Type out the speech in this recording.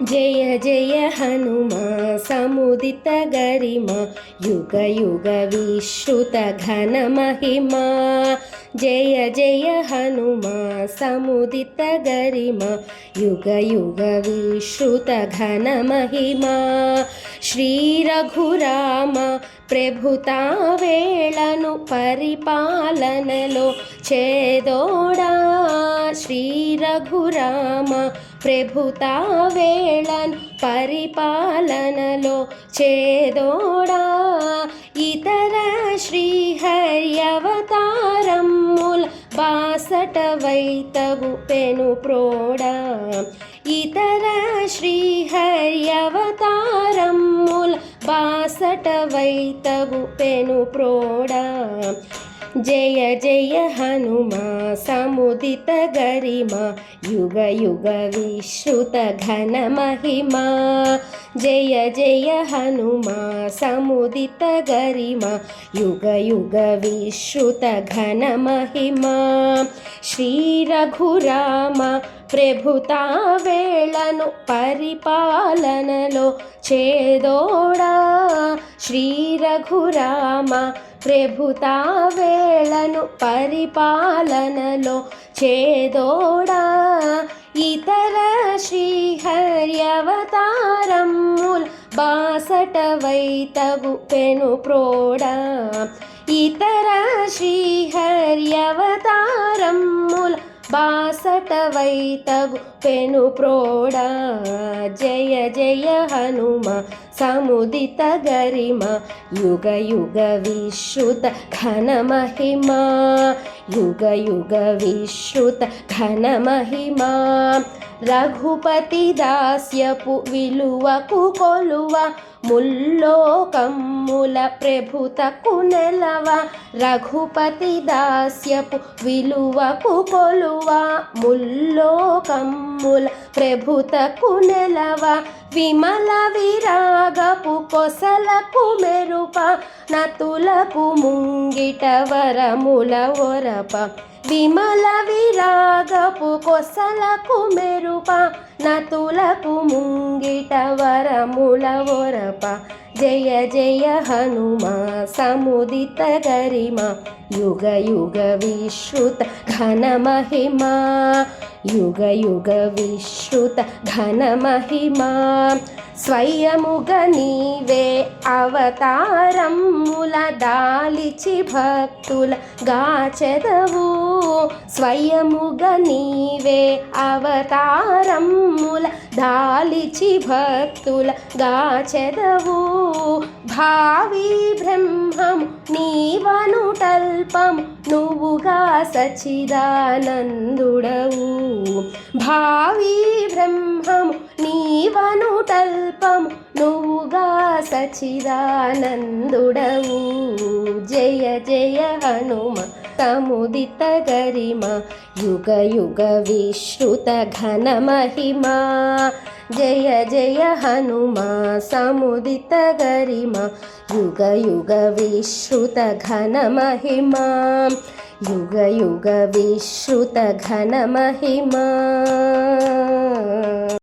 जय जय हनुमा समुदित गरिमा युग युग विश्रुत घन महिमा। जय जय हनुमा समुदित गरिमा युग युग विश्रुत घन महिमा। श्री रघुराम ప్రభుతా వేళను పరిపాలనలో చేదోడా। శ్రీ రఘురామ ప్రభుతా వేళను పరిపాలనలో చేదోడా। ఇతర శ్రీహరి అవతారముల బాసట వైతగు పెను ప్రోడా। ఇతర శ్రీహరి అవతారముల బాసట వైతగు పెను ప్రోడా। जय जय हनुमा समुदित गरिमा युग युग विश्रुत घन महिमा। जय जय हनुमा समुदित गरिमा युग युग विश्रुत घन महिमा। श्री रघुराम ప్రభుతా వేళను పరిపాలనలో చేదోడా। శ్రీ రఘురామ ప్రభుతా వేళను పరిపాలనలో చేదోడా। ఇతర శ్రీహరి అవతారముల బాసట వైతగు పెను ప్రోడా। ఇతర శ్రీహరి అవతారముల బాసట వైతగు పెను ప్రోడా। జయ జయ హనుమ సముదిత గరిమ యుగ యుగ విశ్రుత ఘన మహిమా। యుగ యుగ విశ్రుత ఘన మహిమా। రఘుపతి దాస్యపు విలువకు కొలువ ముల్లోకమ్ముల ప్రభుతకు నెలవ। రఘుపతి దాస్యపు విలువకు కొలువ ముల్లోకమ్ముల ప్రభుతకు నెలవ। విమల విరాగపు కొసలకు మెరుప నతులకు ముంగిట వరముల ఒరప। విమల విరాగపు కొసలకు మెరుప నతులకు ముంగిట వరముల ఒరప। జయ జయ హనుమా సముదిత గరిమా యుగ యుగ విశ్రుత ఘన మహిమా। యుగ యుగ విశ్రుత ఘన మహిమా। స్వయముగ నీవే అవతారముల దాలిచి భక్తుల గాచెదవు। స్వయముగ నీవే అవతారముల దాలిచి భక్తుల గాచెదవు। భావి బ్రహ్మము నీవనుటల్పము నువ్వుగా సచ్చిదానందుడవు। భావి బ్రహ్మము నీవనుటల్పము నువ్వుగా సచ్చిదానందుడవు। జయ జయ హనుమ సముదిత గరిమ యుగ యుగ విశ్రుత ఘన మహిమా। జయ జయ హనుమా సముదిత గరిమ యుగ యుగ విశ్రుత ఘన మహిమా। యుగ యుగ విశ్రుత ఘన మహిమా।